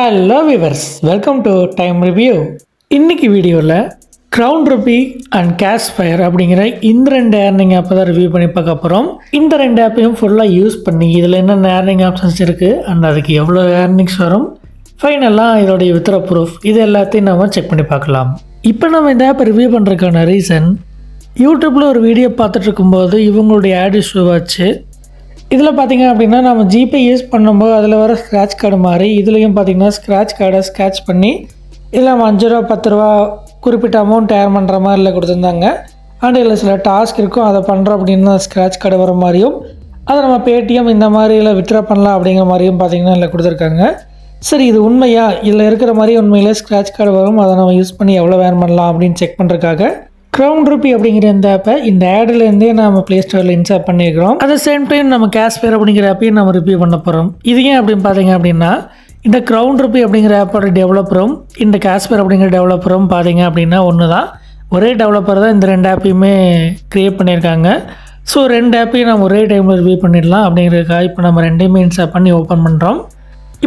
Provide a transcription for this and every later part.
Hello viewers, welcome to time review. இன்றைக்கி வீடியோவில் crown Ruby and cash fire அப்படிங்கிற இந்த ரெண்டு ஏர்னிங் ஆப்பை தான் ரிவ்யூ பண்ணி பார்க்க போகிறோம். இந்த ரெண்டு ஆப்பையும் ஃபுல்லாக யூஸ் பண்ணி இதில் என்னென்ன ஏர்னிங் ஆப்ஷன்ஸ் இருக்குது அண்ட் அதுக்கு எவ்வளோ ஏர்னிங்ஸ் வரும், ஃபைனலாக இதோடைய வித்ரா ப்ரூஃப், இது எல்லாத்தையும் நம்ம செக் பண்ணி பார்க்கலாம். இப்போ நம்ம இந்த ஆப்பை ரிவ்யூ பண்ணுறதுக்கான ரீசன், யூடியூப்பில் ஒரு வீடியோ பார்த்துட்டு இருக்கும்போது இவங்களுடைய ஆட் இஷ்யூ ஆச்சு. இதில் பார்த்திங்க அப்படின்னா நம்ம ஜிபே யூஸ் பண்ணும்போது அதில் வர ஸ்க்ராட்ச் கார்டு மாதிரி இதுலேயும் பார்த்திங்கன்னா ஸ்க்ராட்ச் கார்டை ஸ்க்ராட்ச் பண்ணி இதில் நம்ம 5 ரூபா 10 ரூபா குறிப்பிட்ட அமௌண்ட் ஏர் பண்ணுற மாதிரில கொடுத்துருந்தாங்க. அண்ட் இதில் சில டாஸ்க் இருக்கும், அதை பண்ணுறோம் அப்படின்னா ஸ்க்ராட்ச் கார்டு வர மாதிரியும் அதை நம்ம பேடிஎம் இந்த மாதிரியில் வித்ட்ரா பண்ணலாம் அப்படிங்கிற மாதிரியும் பார்த்திங்கன்னா இதில் கொடுத்துருக்காங்க. சரி, இது உண்மையா இதில் இருக்கிற மாதிரி உண்மையிலே ஸ்க்ராட்ச் கார்டு வரும், அதை நம்ம யூஸ் பண்ணி எவ்வளோ ஏர் பண்ணலாம் அப்படின்னு செக் பண்ணுறதுக்காக க்ரௌன் ரூபி அப்படிங்கிற இந்த ஆப்பை இந்த ஆட்லேருந்தே நம்ம ப்ளே ஸ்டோரில் இன்ஸ்டால் பண்ணியிருக்கிறோம். அட் த சேம் டைம் நம்ம கேஷ் ஃபயர் அப்படிங்கிற ஆப்பையும் நம்ம ரிவ்யூ பண்ண போகிறோம். இது ஏன் அப்படின்னு பார்த்தீங்க அப்படின்னா, இந்த க்ரௌன் ரூபி அப்படிங்கிற ஆப்போட டெவலப்பரும் இந்த கேஷ் ஃபயர் அப்படிங்கிற டெவலப்பரும் பார்த்தீங்க அப்படின்னா ஒன்று தான், ஒரே டெவலப்பர் தான் இந்த ரெண்டு ஆப்பையுமே க்ரியேட் பண்ணியிருக்காங்க. ஸோ ரெண்டு ஆப்பையும் நம்ம ஒரே டைமில் ரிவ்யூ பண்ணிடலாம் அப்படிங்கிறதுக்காக இப்போ நம்ம ரெண்டையுமே இன்ஸ்டால் பண்ணி ஓப்பன் பண்ணுறோம்.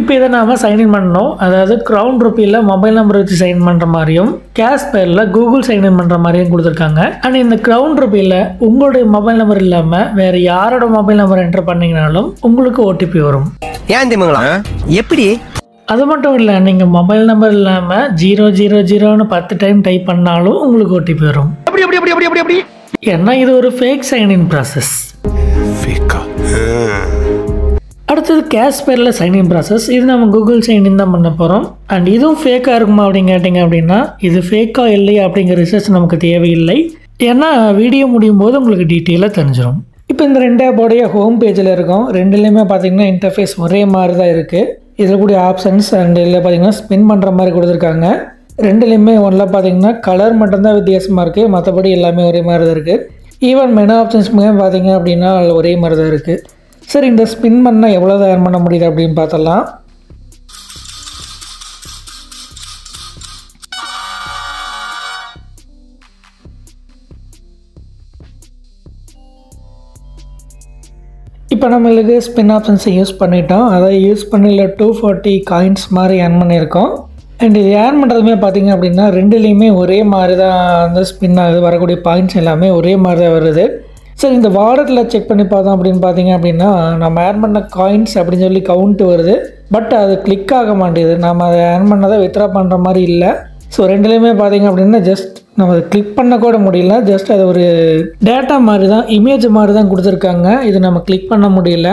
இப்போ இதை நாம் சைன்இன் பண்ணணும். அதாவது க்ரௌன் ரூபியில் மொபைல் நம்பர் வச்சு சைன் பண்ணுற மாதிரியும் கேஷ் ஃபயரில் கூகுள் சைன்இன் பண்ணுற மாதிரியும் கொடுத்துருக்காங்க. அண்ட் இந்த க்ரௌன் ரூபியில் உங்களுடைய மொபைல் நம்பர் இல்லாமல் வேறு யாரோட மொபைல் நம்பர் என்டர் பண்ணிங்கனாலும் உங்களுக்கு ஓடிபி வரும். ஏன் தெரியுங்களா? எப்படி? அது மட்டும் இல்லை, நீங்கள் மொபைல் நம்பர் இல்லாமல் 000ன்னு 10 டைம் டைப் பண்ணாலும் உங்களுக்கு ஓடிபி வரும். ஏன்னா இது ஒரு ஃபேக் சைன்இன் ப்ராசஸ். அடுத்தது கேஷ் ஃபயரில் சைன்இன் ப்ராசஸ். இது நம்ம கூகுள் சைன்இன் தான் பண்ண போகிறோம். அண்ட் இதுவும் ஃபேக்காக இருக்குமா அப்படின்னு கேட்டிங்க அப்படின்னா, இது ஃபேக்காக இல்லையா அப்படிங்கிற ரிசர்ச் நமக்கு தேவையில்லை. ஏன்னா வீடியோ முடியும் போது உங்களுக்கு டீட்டெயிலாக தெரிஞ்சிடும். இப்போ இந்த ரெண்டு ஆப்போடைய ஹோம் பேஜில் இருக்கும். ரெண்டுலேயுமே பார்த்திங்கன்னா இன்டர்ஃபேஸ் ஒரே மாதிரி தான் இருக்குது. இதில் கூடிய ஆப்ஷன்ஸ் அண்ட் இதில் பார்த்திங்கன்னா ஸ்பின் பண்ணுற மாதிரி கொடுத்துருக்காங்க. ரெண்டுலேயுமே ஒன்றில் பார்த்திங்கன்னா கலர் மட்டும்தான் வித்தியாசமாக இருக்குது, மற்றபடி எல்லாமே ஒரே மாதிரி தான் இருக்குது. ஈவன் மெனு ஆப்ஷன்ஸுமே பார்த்திங்க அப்படின்னா அதில் ஒரே மாதிரி தான் இருக்குது. சரி, இந்த ஸ்பின் பண்ணால் எவ்வளோ தான் ஏர்ன் பண்ண முடியுது அப்படின்னு பார்த்தலாம். இப்போ நம்மளுக்கு ஸ்பின் ஆப்ஷன்ஸை யூஸ் பண்ணிட்டோம். அதை யூஸ் பண்ணி 240 காயின்ஸ் மாதிரி ஏர்ன் பண்ணியிருக்கோம். அண்ட் இது ஏர்ன் பண்ணுறதுமே பார்த்திங்க அப்படின்னா ரெண்டுலேயுமே ஒரே மாதிரி தான் அந்த ஸ்பின் ஆகுது, வரக்கூடிய பாயிண்ட்ஸ் எல்லாமே ஒரே மாதிரி தான் வருது. சரி, இந்த வாலெட்டில் செக் பண்ணி பார்த்தோம் அப்படின்னு பார்த்தீங்க அப்படின்னா நம்ம ஏர்ன் பண்ண காயின்ஸ் அப்படின்னு சொல்லி கவுண்ட் வருது. பட் அது கிளிக் ஆக மாட்டேங்குது, நம்ம அதை ஏர்ன் பண்ணதை வித்ட்ரா பண்ணுற மாதிரி இல்லை. ஸோ ரெண்டுலேயுமே பார்த்தீங்க அப்படின்னா ஜஸ்ட் நம்ம அதை கிளிக் பண்ண கூட முடியல, ஜஸ்ட் அது ஒரு டேட்டா மாதிரி தான், இமேஜ் மாதிரி தான் கொடுத்துருக்காங்க. இது நம்ம கிளிக் பண்ண முடியல,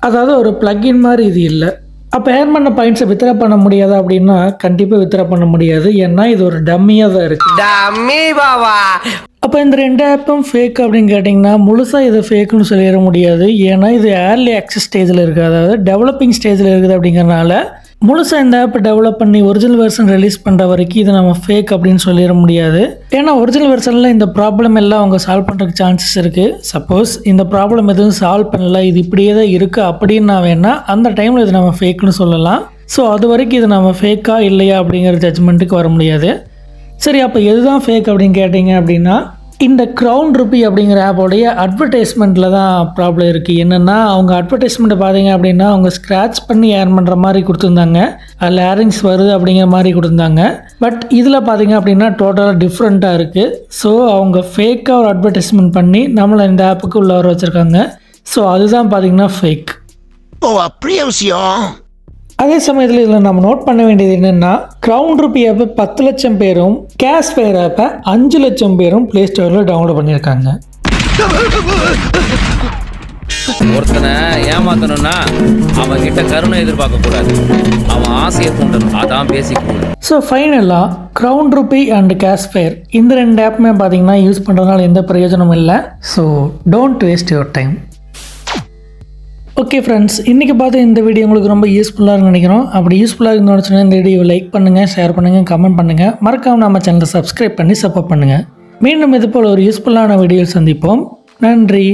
அதாவது ஒரு ப்ளக்இன் மாதிரி இது இல்லை. அப்போ ஏர்ன் பண்ண பாயிண்ட்ஸை வித்ட்ரா பண்ண முடியாது அப்படின்னா கண்டிப்பாக வித்ட்ரா பண்ண முடியாது, ஏன்னா இது ஒரு டம்மியாக தான் இருக்குது. அப்போ இந்த ரெண்டு ஆப்பும் ஃபேக் அப்படின்னு கேட்டிங்கன்னா முழுசாக இது ஃபேக்குன்னு சொல்லிட முடியாது. ஏன்னா இது ஏர்லி ஆக்சஸ் ஸ்டேஜில் இருக்குது, அதாவது டெவலப்பிங் ஸ்டேஜில் இருக்குது. அப்படிங்கிறனால முழுசாக இந்த ஆப்பை டெவலப் பண்ணி ஒரிஜினல் வெர்ஷன் ரிலீஸ் பண்ணுற வரைக்கும் இது நம்ம ஃபேக் அப்படின்னு சொல்லிட முடியாது. ஏன்னா ஒரிஜினல் வெர்ஷனில் இந்த ப்ராப்ளம் எல்லாம் அவங்க சால்வ் பண்ணுறதுக்கு சான்சஸ் இருக்குது. சப்போஸ் இந்த ப்ராப்ளம் எதுவும் சால்வ் பண்ணல, இது இப்படியே தான் இருக்குது அப்படின்னு நான் வேணால் அந்த டைமில் இது நம்ம ஃபேக்குன்னு சொல்லலாம். ஸோ அது வரைக்கும் இது நம்ம ஃபேக்காக இல்லையா அப்படிங்கிற ஜட்ஜ்மெண்ட்டுக்கு வர முடியாது. சரி, அப்போ எதுதான் ஃபேக் அப்படின்னு கேட்டிங்க அப்படின்னா, இந்த க்ரௌன் ரூபி அப்படிங்கிற ஆப்போடைய அட்வர்டைஸ்மெண்ட்டில் தான் ப்ராப்ளம் இருக்குது. என்னென்னா அவங்க அட்வர்டைஸ்மெண்ட்டை பார்த்தீங்க அப்படின்னா அவங்க ஸ்க்ராட்ச் பண்ணி ஏர்ன் பண்ணுற மாதிரி கொடுத்துருந்தாங்க, அதில் ஏர்னிங்ஸ் வருது அப்படிங்கிற மாதிரி கொடுத்துருந்தாங்க. பட் இதில் பார்த்தீங்க அப்படின்னா டோட்டலாக டிஃப்ரெண்ட்டாக இருக்குது. ஸோ அவங்க ஃபேக்காக ஒரு அட்வர்டைஸ்மெண்ட் பண்ணி நம்மளை இந்த ஆப்புக்கு உள்ள வர வச்சுருக்காங்க. ஸோ அதுதான் பார்த்தீங்கன்னா ஃபேக். அதே சமயத்தில் இதில் நம்ம நோட் பண்ண வேண்டியது என்னென்னா, க்ரௌன் ரூபி ஆப்பை 10 லட்சம் பேரும் கேஷ் ஃபயர் ஆப்பை 5 லட்சம் பேரும் ப்ளே ஸ்டோரில் டவுன்லோட் பண்ணியிருக்காங்க. ஒருத்தனை ஏமாத்தணும்னா அவன் கிட்ட கருணை எதிர்பார்க்க கூடாது, அவன் ஆசையை தூண்டணும், அதான் பேசிக். ஸோ ஃபைனலாக crown Ruby and cash fire இந்த ரெண்டு ஆப்புமே பார்த்தீங்கன்னா யூஸ் பண்ணுறதுனால எந்த பிரயோஜனமும் இல்லை. So don't waste your time. Okay friends, இன்றைக்கி பார்த்து இந்த வீடியோ உங்களுக்கு ரொம்ப யூஸ்ஃபுல்லாக நினைக்கிறோம். அப்படி யூஸ்ஃபுல்லாக இருந்துச்சுன்னா இந்த வீடியோ லைக் பண்ணுங்கள், ஷேர் பண்ணுங்கள், கமெண்ட் பண்ணுங்கள், மறக்காமல் நம்ம சேனலை சப்ஸ்கிரைப் பண்ணி சப்போர்ட் பண்ணுங்கள். மீண்டும் இது போல் ஒரு யூஸ்ஃபுல்லான வீடியோ சந்திப்போம். நன்றி.